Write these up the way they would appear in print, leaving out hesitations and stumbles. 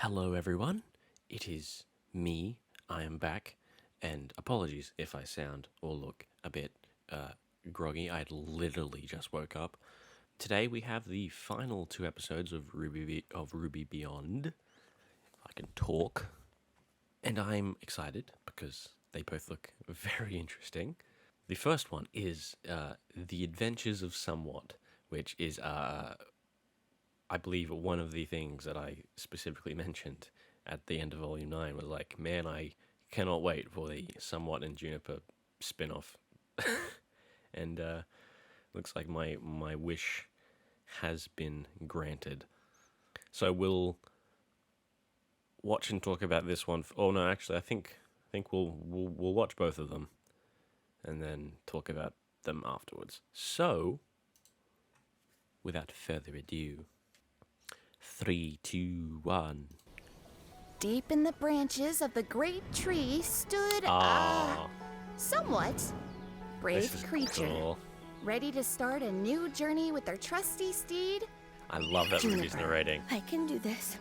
Hello, everyone. It is me. I am back, and apologies if I sound or look a bit groggy. I literally just woke up. Today we have the final two episodes of RWBY Beyond. If I can talk, and I'm excited because they both look very interesting. The first one is The Adventures of Somewhat, which is I believe one of the things that I specifically mentioned at the end of Volume 9 was like, man, I cannot wait for the Somewhat and Juniper spin-off. And looks like my wish has been granted. So we'll watch and talk about this one. Oh no, actually, I think we'll watch both of them and then talk about them afterwards. So, without further ado, 3, 2, 1. Deep in the branches of the great tree stood Ah, a somewhat brave this is creature, cool. ready to start a new journey with their trusty steed. I love that Ruby's narrating. I can do this.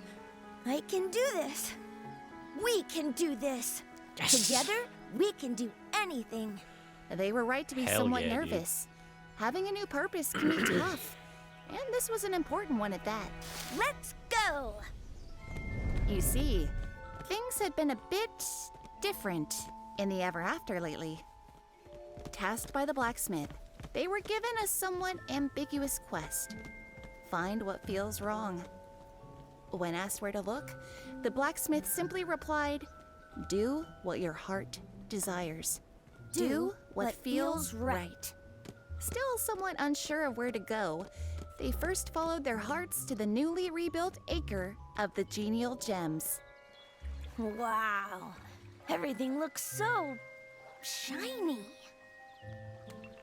I can do this. We can do this. Yes. Together, we can do anything. They were right to be Hell somewhat yeah, dude. nervous. Having a new purpose can be tough, and this was an important one at that. Let's go. You see, things had been a bit different in the Ever After lately. Tasked by the blacksmith, they were given a somewhat ambiguous quest. Find what feels wrong. When asked where to look, the blacksmith simply replied, do what your heart desires. Do what feels right. Still somewhat unsure of where to go, they first followed their hearts to the newly rebuilt acre of the genial gems. Wow. Everything looks so shiny.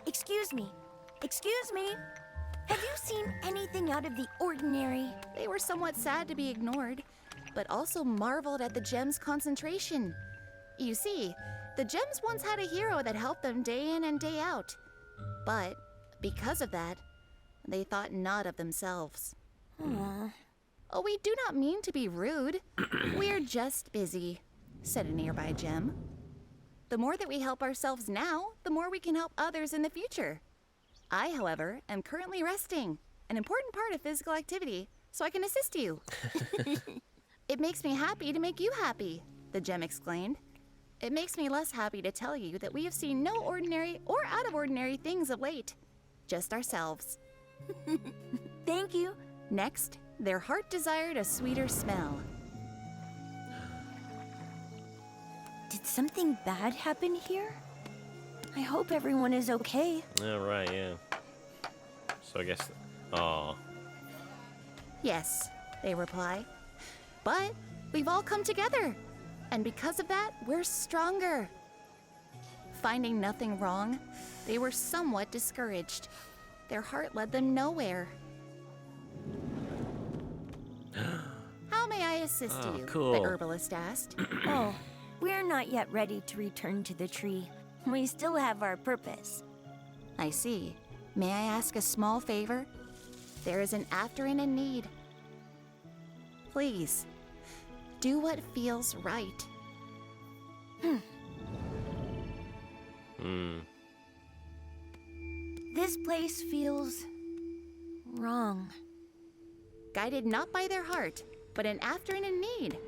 Excuse me. Excuse me. Have you seen anything out of the ordinary? They were somewhat sad to be ignored, but also marveled at the gems' concentration. You see, the gems once had a hero that helped them day in and day out. But because of that, they thought not of themselves. Aw. Oh, we do not mean to be rude. We're just busy, said a nearby gem. The more that we help ourselves now, the more we can help others in the future. I, however, am currently resting, an important part of physical activity, so I can assist you. It makes me happy to make you happy, the gem exclaimed. It makes me less happy to tell you that we have seen no ordinary or out of ordinary things of late, just ourselves. Thank you. Next, their heart desired a sweeter smell. Did something bad happen here? I hope everyone is okay. Yeah, right, yeah. So I guess... Aw. Yes, they reply. But we've all come together, and because of that, we're stronger. Finding nothing wrong, they were somewhat discouraged. Their heart led them nowhere. How may I assist Oh, you? cool. The herbalist asked. Oh, we're not yet ready to return to the tree. We still have our purpose. I see. May I ask a small favor? There is an after-in in need. Please, do what feels right. This place feels wrong. Guided not by their heart, but an after-in in need,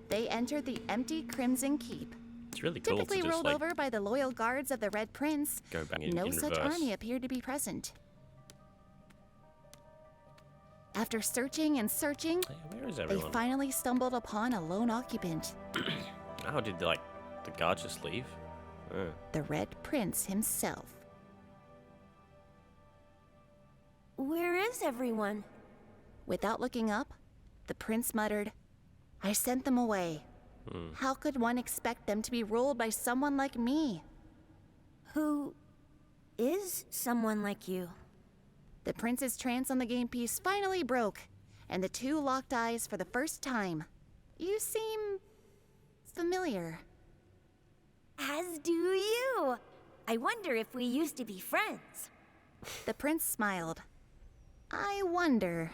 they entered the empty Crimson Keep. It's really cool to Typically just, ruled like, over by the loyal guards of the Red Prince, go back in no reverse. such army appeared to be present. After searching and searching, Hey, where is they everyone? finally stumbled upon a lone occupant, Oh, did, like, the guards just leave? Oh. the Red Prince himself. Where is everyone? Without looking up, the prince muttered, I sent them away. How could one expect them to be ruled by someone like me? Who is someone like you? The prince's trance on the game piece finally broke, and the two locked eyes for the first time. You seem familiar. As do you. I wonder if we used to be friends. The prince smiled. I wonder.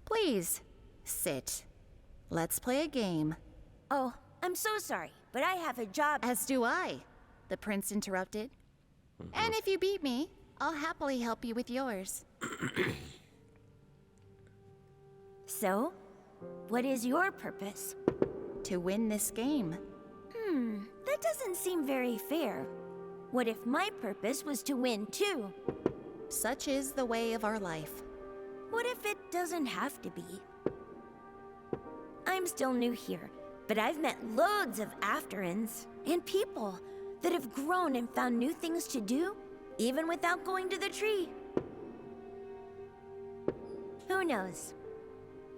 Please, sit. Let's play a game. Oh, I'm so sorry, but I have a job. As do I, the prince interrupted. And if you beat me, I'll happily help you with yours. So, what is your purpose? To win this game. That doesn't seem very fair. What if my purpose was to win too? Such is the way of our life. What if it doesn't have to be? I'm still new here, but I've met loads of Afterans and people that have grown and found new things to do, even without going to the tree. Who knows?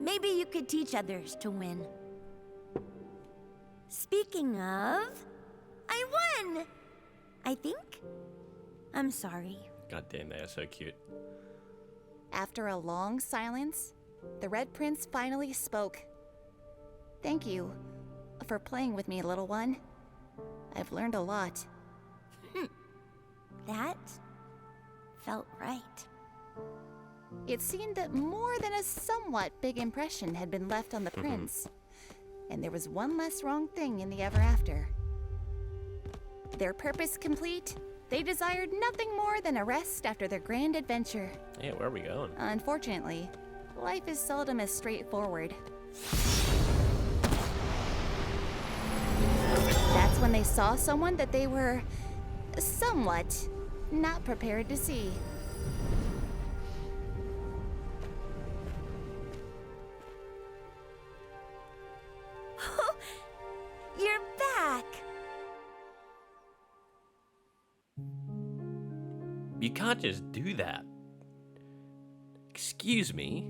Maybe you could teach others to win. Speaking of, I won! I think? I'm sorry. God damn, they are so cute. After a long silence, the Red Prince finally spoke. Thank you for playing with me, little one. I've learned a lot. That felt right. It seemed that more than a somewhat big impression had been left on the prince, and there was one less wrong thing in the ever after. Their purpose complete, they desired nothing more than a rest after their grand adventure. Yeah, where are we going? Unfortunately, life is seldom as straightforward. That's when they saw someone that they were somewhat not prepared to see. You're back! You can't just do that. Excuse me.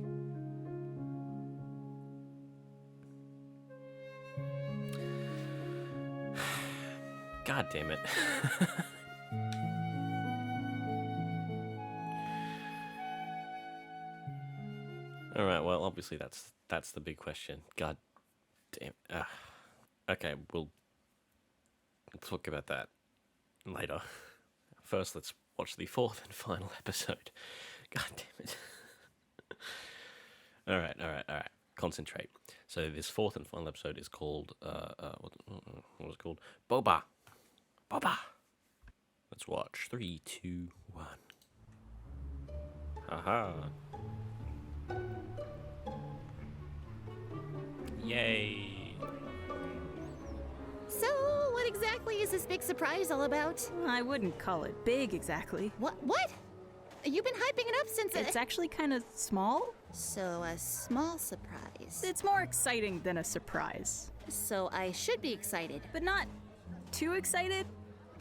God damn it. All right, well, obviously that's the big question. God damn. Okay, we'll talk about that later. First, let's watch the fourth and final episode. God damn it. All right. Concentrate. So this fourth and final episode is called, what was it called? Boba. Boba. Let's watch. 3, 2, 1. Haha. Yay. So, what exactly is this big surprise all about? I wouldn't call it big exactly. What? You've been hyping it up since It's actually kind of small. So, a small surprise. It's more exciting than a surprise, So, I should be excited. but not too excited.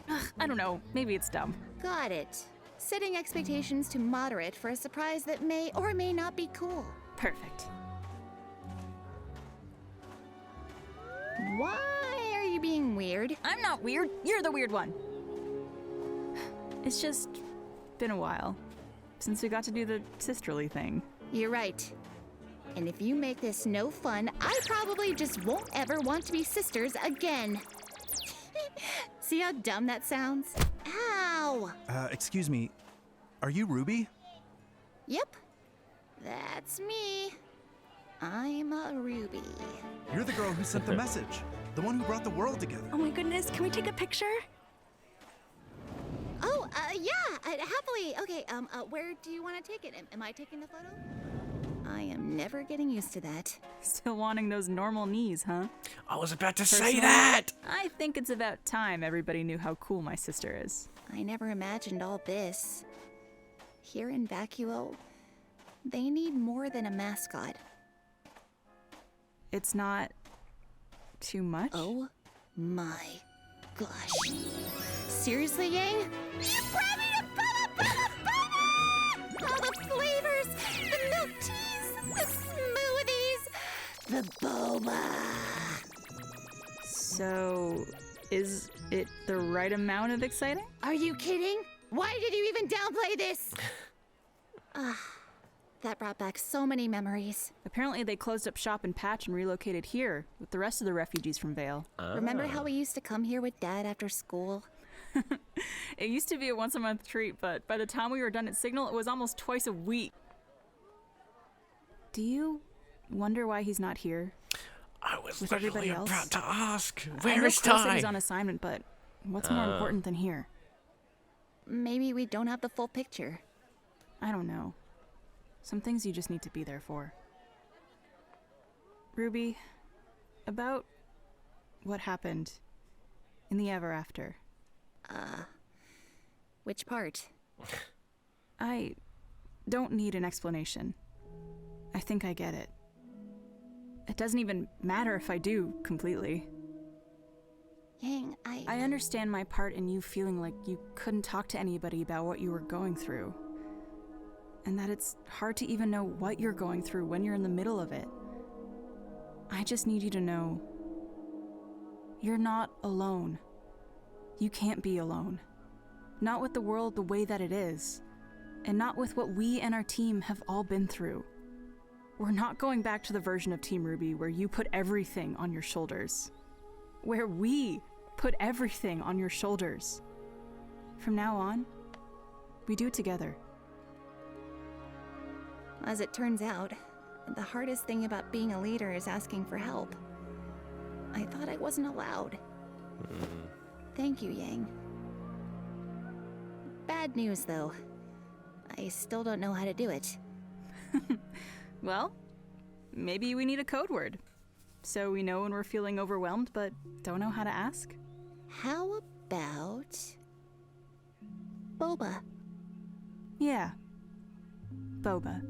Ugh, I don't know, maybe it's dumb. Got it. Setting expectations to moderate for a surprise that may or may not be cool. Perfect. Why are you being weird? I'm not weird, you're the weird one. It's just been a while since we got to do the sisterly thing. You're right. And if you make this no fun, I probably just won't ever want to be sisters again. See how dumb that sounds? Ow! Excuse me. Are you Ruby? Yep. That's me. I'm a Ruby. You're the girl who sent the message. The one who brought the world together. Oh my goodness, can we take a picture? Oh, yeah, happily. Okay, where do you want to take it? Am I taking the photo? I am never getting used to that. Still wanting those normal knees, huh? I was about to say Personally, that! I think it's about time everybody knew how cool my sister is. I never imagined all this. Here in Vacuo, they need more than a mascot. It's not too much? Oh my gosh. Seriously, Yang? You brought me to Boba! All the flavors, the milk teas, the smoothies, the boba. So, is it the right amount of exciting? Are you kidding? Why did you even downplay this? That brought back so many memories. Apparently they closed up shop and patch and relocated here with the rest of the refugees from Vale. Remember how we used to come here with Dad after school? It used to be a once-a-month treat, but by the time we were done at Signal, it was almost twice a week. Do you wonder why he's not here? I was with literally everybody else. about to ask. I Where know is Quill said Ty? he's on assignment, but what's more important than here? Maybe we don't have the full picture. I don't know. Some things you just need to be there for. Ruby, about what happened in the ever after. Which part? I don't need an explanation. I think I get it. It doesn't even matter if I do completely. Yang, I understand my part in you feeling like you couldn't talk to anybody about what you were going through. And that it's hard to even know what you're going through when you're in the middle of it. I just need you to know you're not alone. You can't be alone. Not with the world the way that it is. And not with what we and our team have all been through. We're not going back to the version of Team RWBY where you put everything on your shoulders. Where we put everything on your shoulders. From now on, we do it together. as it turns out, the hardest thing about being a leader is asking for help. I thought I wasn't allowed. Thank you, Yang. Bad news, though. I still don't know how to do it. Well, maybe we need a code word. So we know when we're feeling overwhelmed but don't know how to ask. How about... Boba? Yeah. Boba.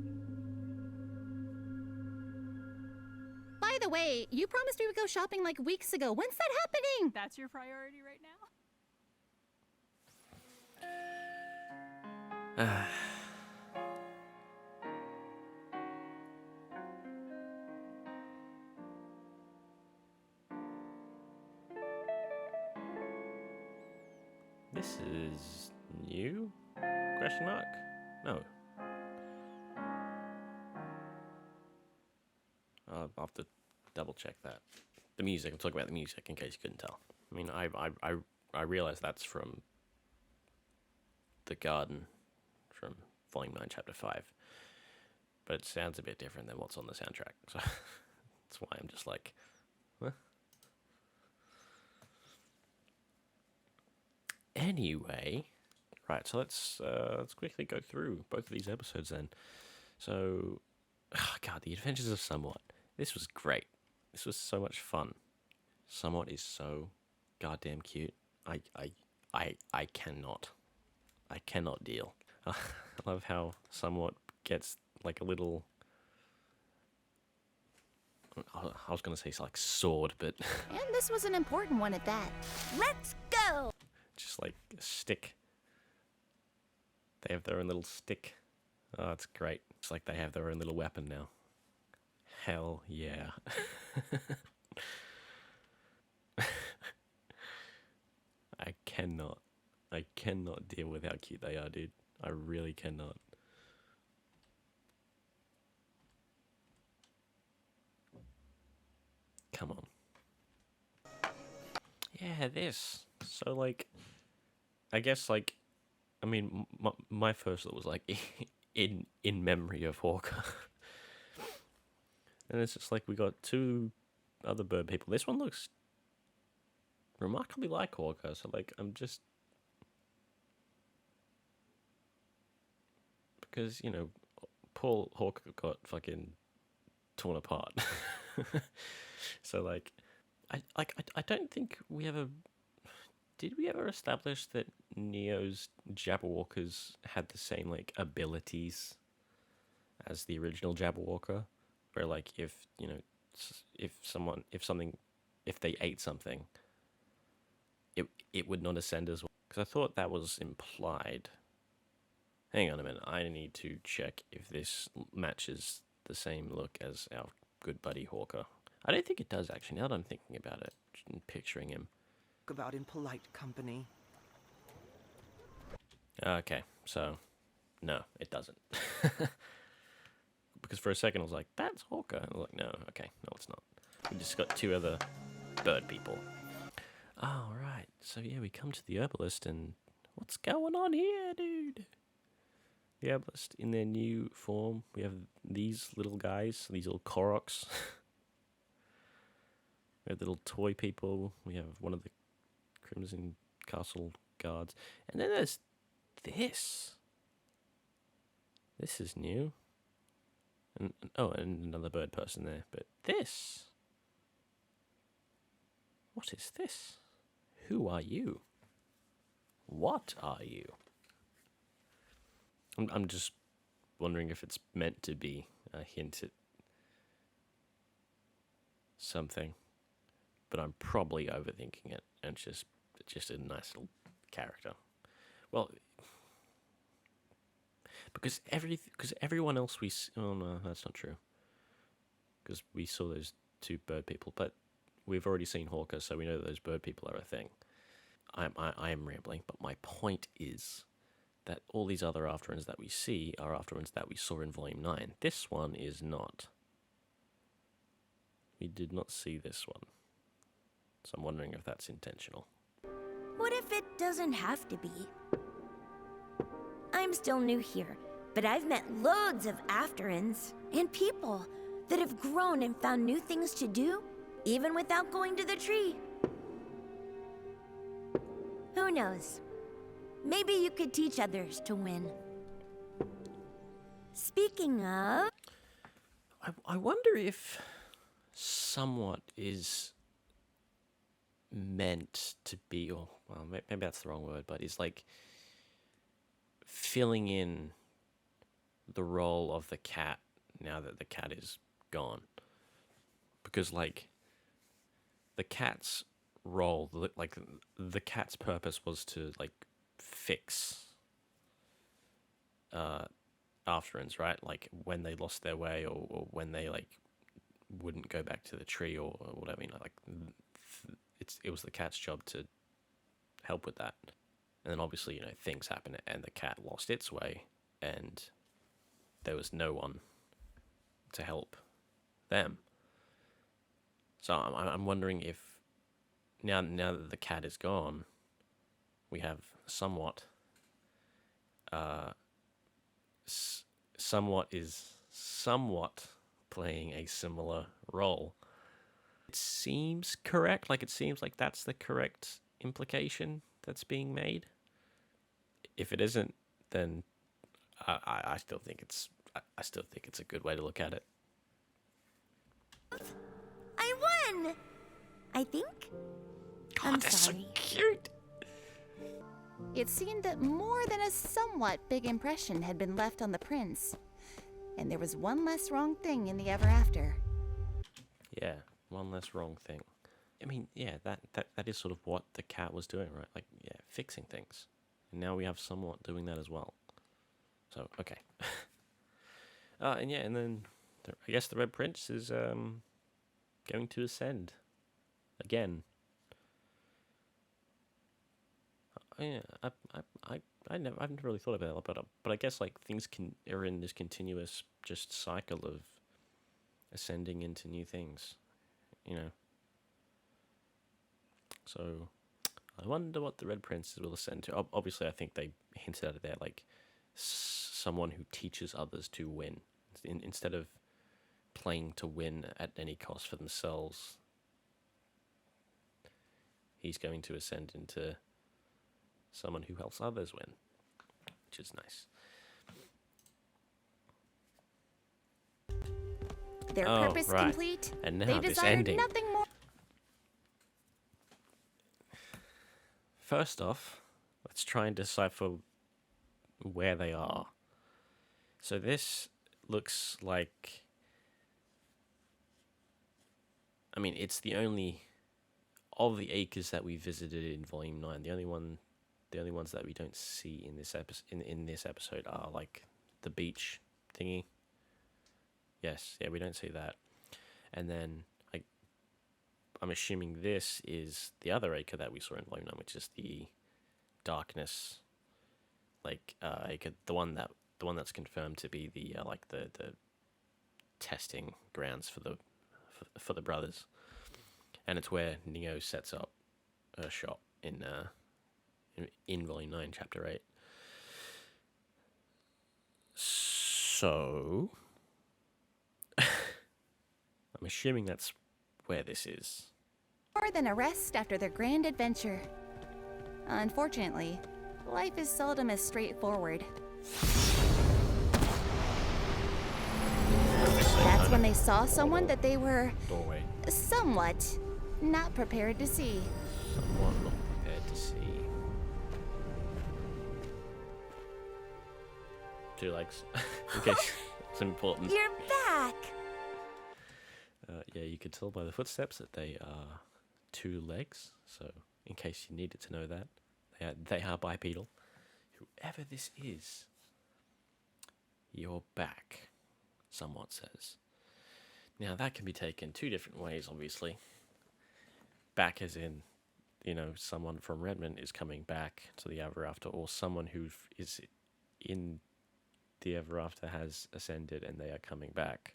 By the way, you promised we would go shopping like weeks ago. When's that happening? That's your priority right now? This is new? Question mark? No. I'll have to double check that. The music. I'm talking about the music in case you couldn't tell. I mean, I realize that's from The Garden from Volume 9, Chapter 5. But it sounds a bit different than what's on the soundtrack. So that's why I'm just like, what? Anyway, right, so let's quickly go through both of these episodes then. So, God, The Adventures of Somewhat. This was great. This was so much fun. Somewhat is so goddamn cute. I cannot deal. I love how Somewhat gets like a little... I was going to say like sword, but... And this was an important one at that. Let's go! just like a stick. They have their own little stick. Oh, it's great. It's like they have their own little weapon now. Hell yeah. I cannot deal with how cute they are, dude. I really cannot. Come on. Yeah, this. So, like, I guess, like, I mean, my first thought was, like, in memory of Hawker. And it's just like we got two other bird people. This one looks remarkably like Hawker, so, like, I'm just... Because, you know, Paul Hawker got fucking torn apart. So, like, I don't think we ever... Did we ever establish that Neo's Jabberwockers had the same, like, abilities as the original Jabberwocker? Where, like, if, you know, if they ate something, it would not ascend as well. Because I thought that was implied. Hang on a minute, I need to check if this matches the same look as our good buddy Hawker. I don't think it does, actually, now that I'm thinking about it, and picturing him. About in polite company. Okay, so, no, it doesn't. Because for a second I was like, that's Hawker. And I was like, no, okay, no, it's not. We just got two other bird people. Oh, right. So, yeah, we come to the herbalist, and what's going on here, dude? The herbalist in their new form. We have these little guys, these little Koroks. We have little toy people. We have one of the Crimson Castle guards. And then there's this. This is new. And another bird person there. But this. What is this? Who are you? What are you? I'm just wondering if it's meant to be a hint at something, but I'm probably overthinking it, and it's just a nice little character. Well, because everyone else oh no, that's not true. Because we saw those two bird people, but we've already seen Hawker, so we know that those bird people are a thing. I am rambling, but my point is that all these other afterruns that we see are afterruns that we saw in Volume 9. This one is not. We did not see this one. So I'm wondering if that's intentional. What if it doesn't have to be? I'm still new here, but I've met loads of afterruns and people that have grown and found new things to do, even without going to the tree. Who knows? Maybe you could teach others to win. Speaking of... I wonder if somewhat is meant to be, or well, maybe that's the wrong word, but is like filling in the role of the cat now that the cat is gone. Because like the cat's role, like the cat's purpose was to like fix afterruns, right? Like when they lost their way, or when they like wouldn't go back to the tree, or whatever, you know, like it was the cat's job to help with that. And then obviously, you know, things happen and the cat lost its way and there was no one to help them. So I'm wondering if now that the cat is gone, we have somewhat somewhat playing a similar role. It seems correct. Like, it seems like that's the correct implication that's being made. If it isn't, then I still think it's a good way to look at it. I won! I think? God, I'm that's sorry. so cute. It seemed that more than a somewhat big impression had been left on the prince, and there was one less wrong thing in the ever after. Yeah, one less wrong thing. I mean, yeah, that is sort of what the cat was doing, right? Like, yeah, fixing things. And now we have somewhat doing that as well. So, okay. And yeah, and then I guess the Red Prince is going to ascend again. Yeah, I've never really thought about it, but I guess like things are in this continuous just cycle of ascending into new things, you know. So I wonder what the Red Princes will ascend to. Obviously, I think they hinted at it there, like someone who teaches others to win instead of playing to win at any cost for themselves. He's going to ascend into someone who helps others win, which is nice. Their purpose right. complete, And now they this desired ending. nothing more. First off, let's try and decipher where they are. So this looks like, I mean, it's the only of the acres that we visited in Volume 9. The only ones that we don't see in this episode are like the beach thingy. Yes, yeah, we don't see that. And then I'm assuming this is the other acre that we saw in Volume 9, which is the darkness, like acre, the one that's confirmed to be the the testing grounds for the brothers, and it's where Neo sets up a shop in Volume 9, Chapter 8. So I'm assuming that's where this is. More than a rest after their grand adventure. Unfortunately, life is seldom as straightforward. That's when they saw someone that they were Doorway. somewhat not prepared to see. Somewhat not prepared to see. 2 legs. In case it's important. You're back! Yeah, you could tell by the footsteps that they are 2 legs. So, in case you needed to know that, they are bipedal. Whoever this is, you're back, someone says. Now, that can be taken 2 different ways, obviously. Back as in, someone from Redmond is coming back to the Ever After, or someone who is in the Ever After has ascended and they are coming back.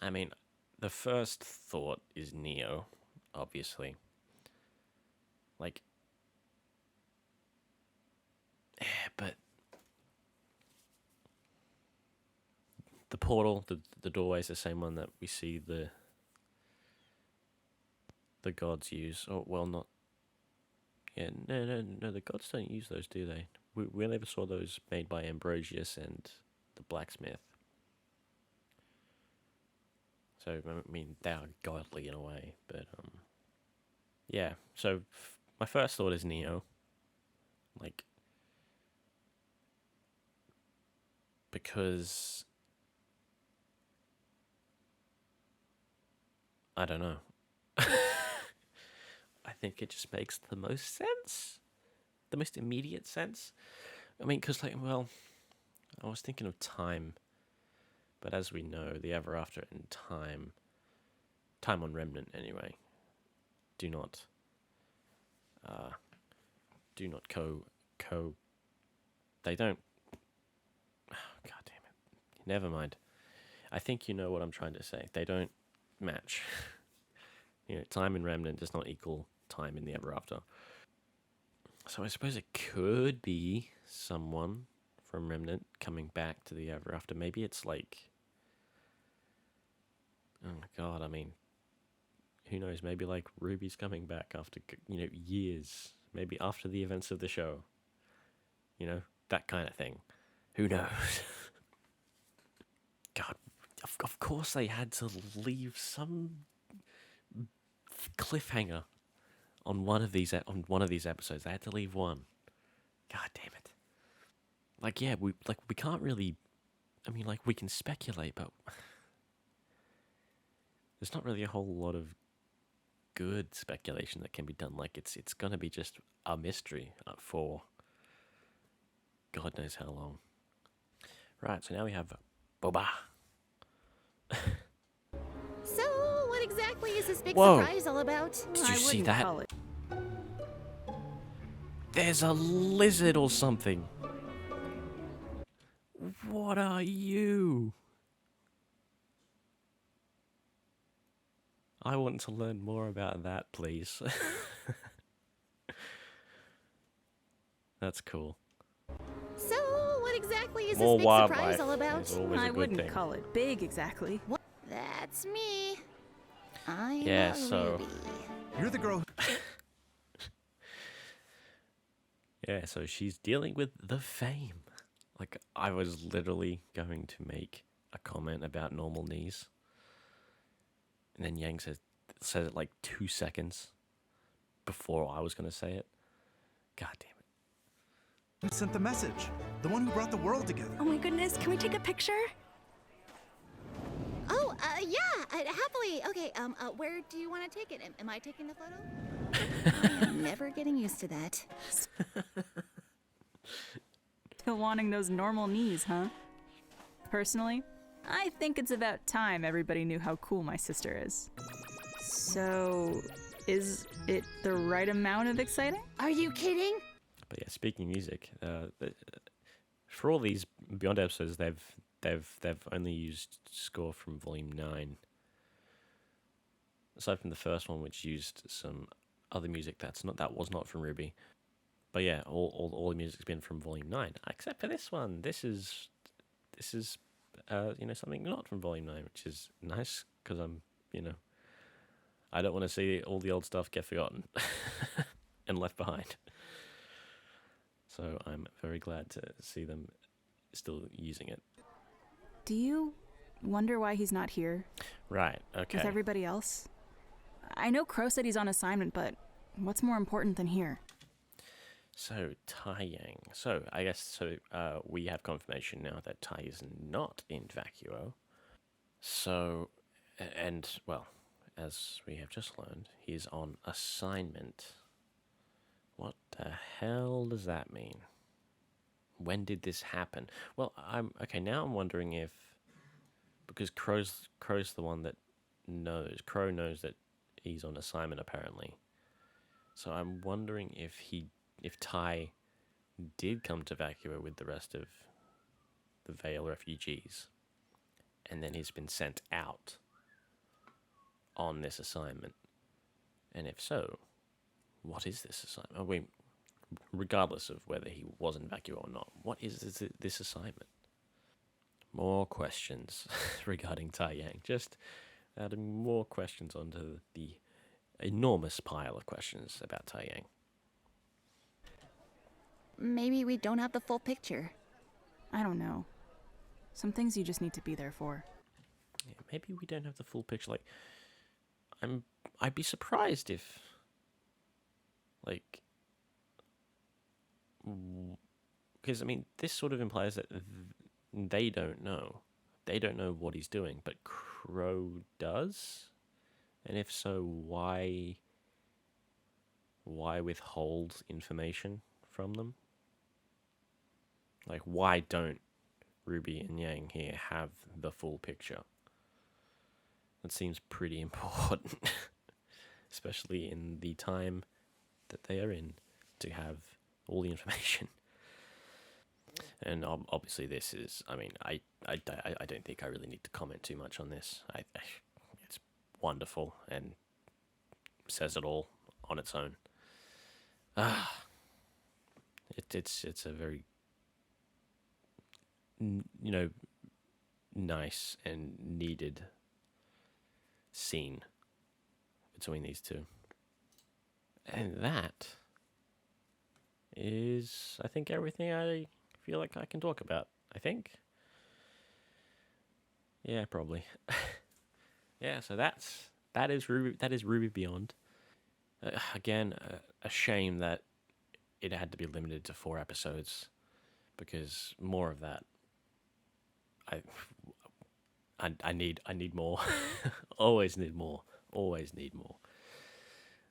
I mean, the first thought is Neo, obviously. Like, but the portal, the doorway is the same one that we see the gods use. Oh, well, not. Yeah, no, the gods don't use those, do they? We never saw those made by Ambrosius and the blacksmith. So, I mean, they are godly in a way, but, yeah. So, my first thought is Neo. Like, because, I don't know. I think it just makes the most sense. The most immediate sense. I mean, because, I was thinking of time. But as we know, the Ever After and time on Remnant anyway, do not they don't, oh, God damn it. Never mind. I think you know what I'm trying to say. They don't match. Time in Remnant does not equal time in the Ever After. So I suppose it could be someone from Remnant coming back to the Ever After. Maybe it's like, oh my God, I mean, who knows? Maybe like Ruby's coming back after, years. Maybe after the events of the show. That kind of thing. Who knows? God, of course they had to leave some cliffhanger on one of these episodes. They had to leave one. God damn it. Like, yeah, we can't really, I mean, like, we can speculate, but there's not really a whole lot of good speculation that can be done. Like, it's gonna be just a mystery for God knows how long. Right, so now we have Boba. So, what exactly is this big Whoa. surprise all about? Did I you see wouldn't that? call it. There's a lizard or something. What are you? I want to learn more about that, please. That's cool. So, what exactly is More this big wildlife surprise all about? is always a I good wouldn't thing. call it big exactly. That's me. I'm Yeah, a so- Ruby. You're the girl. Yeah, so she's dealing with the fame. Like, I was literally going to make a comment about normal knees. And then Yang said it like 2 seconds before I was going to say it. God damn it. Who sent the message? The one who brought the world together. Oh my goodness, can we take a picture? Oh, yeah, happily. Okay, where do you want to take it? Am I taking the photo? I am never getting used to that. Still wanting those normal knees, huh? Personally, I think it's about time everybody knew how cool my sister is. So, is it the right amount of exciting? Are you kidding? But yeah, speaking of music, for all these Beyond episodes, they've only used score from Volume 9. Aside from the first one, which used some other music that was not from RWBY. But yeah, all the music's been from Volume 9, except for this one. This is something not from Volume 9, which is nice because I'm I don't want to see all the old stuff get forgotten and left behind. So I'm very glad to see them still using it. Do you wonder why he's not here Right, okay. with everybody else? I know Crow said he's on assignment, but what's more important than here? So, Tai Yang. So, I guess, we have confirmation now that Tai is not in Vacuo. So, and, well, as we have just learned, he's on assignment. What the hell does that mean? When did this happen? Well, now I'm wondering if, because Crow's the one that knows. Crow knows that he's on assignment, apparently. So I'm wondering if Tai did come to Vacuo with the rest of the Vale refugees, and then he's been sent out on this assignment. And if so, what is this assignment? I mean, regardless of whether he was in Vacuo or not, what is this assignment? More questions regarding Tai Yang. Just adding more questions onto the enormous pile of questions about Tai Yang. Maybe we don't have the full picture. I don't know. Some things you just need to be there for. Yeah, maybe we don't have the full picture. Like, I'd be surprised if, like, because I mean, this sort of implies that they don't know. They don't know what he's doing, but Crow does. And if so, why withhold information from them? Like, why don't RWBY and Yang here have the full picture? That seems pretty important, especially in the time that they are in, to have all the information. And obviously this is, I mean, I don't think I really need to comment too much on this. It's wonderful and says it all on its own. It's a very, nice and needed scene between these two. And that is, I think, everything I feel like I can talk about. I think. Yeah, probably. Yeah, so that is RWBY Beyond. Again, a shame that it had to be limited to 4 episodes, because more of that, I need more. Always need more. Always need more.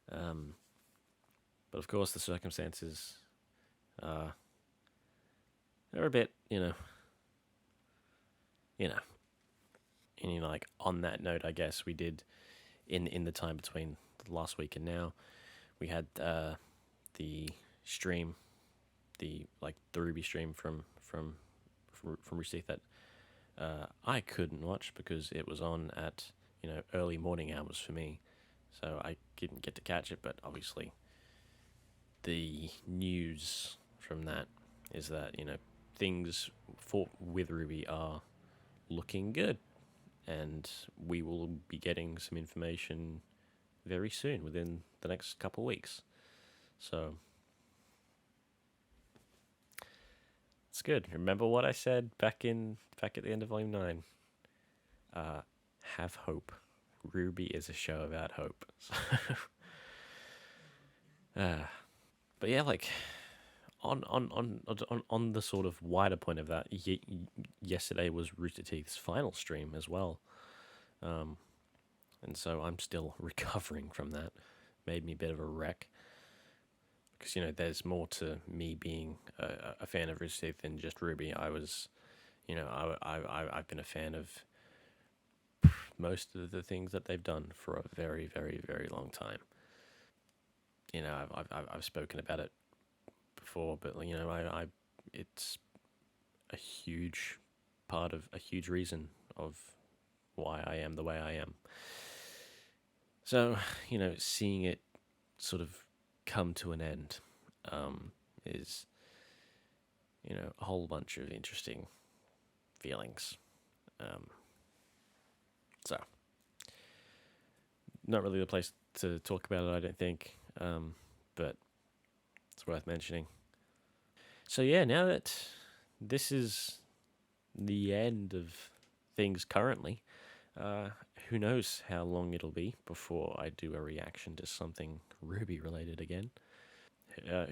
But of course, the circumstances are a bit, And like, on that note, I guess we did in the time between last week and now, we had the stream, the RWBY stream from Rooster Teeth that I couldn't watch because it was on at early morning hours for me, so I didn't get to catch it. But obviously, the news from that is that things with RWBY are looking good, and we will be getting some information very soon, within the next couple of weeks. So it's good. Remember what I said back at the end of Volume 9? Have hope. RWBY is a show about hope. But yeah, like, on the sort of wider point of that, yesterday was Rooster Teeth's final stream as well, and so I'm still recovering from that. Made me a bit of a wreck, because there's more to me being a fan of Rooster Teeth than just RWBY. I was, I've been a fan of most of the things that they've done for a very, very, very long time. I've spoken about it before, but it's a huge part of a huge reason of why I am the way I am. So seeing it sort of come to an end is a whole bunch of interesting feelings. So not really the place to talk about it, I don't think, but it's worth mentioning. So yeah, now that this is the end of things currently, who knows how long it'll be before I do a reaction to something RWBY related again.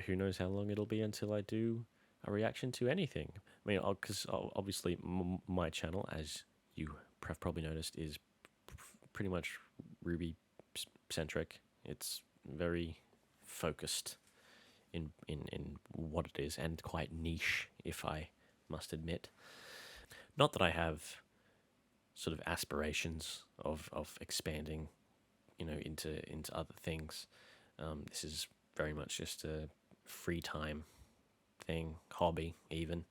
Who knows how long it'll be until I do a reaction to anything. I mean, because obviously my channel, as you have probably noticed, is pretty much RWBY centric. It's very focused in what it is, and quite niche, if I must admit. Not that I have sort of aspirations of expanding, into other things. This is very much just a free time thing, hobby even.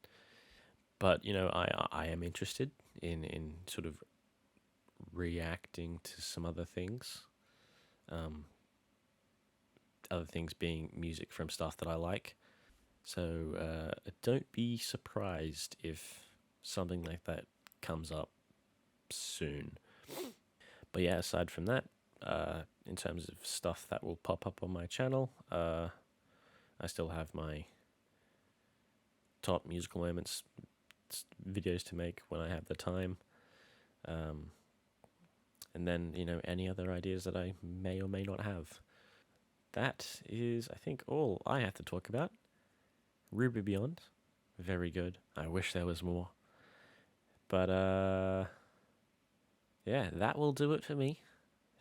But I am interested in sort of reacting to some other things. Other things being music from stuff that I like. So don't be surprised if something like that comes up soon. But yeah, aside from that, in terms of stuff that will pop up on my channel, I still have my top musical moments videos to make when I have the time. And then, any other ideas that I may or may not have. That is, I think, all I have to talk about. RWBY Beyond, very good. I wish there was more. But, yeah, that will do it for me.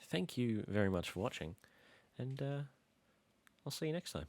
Thank you very much for watching, and I'll see you next time.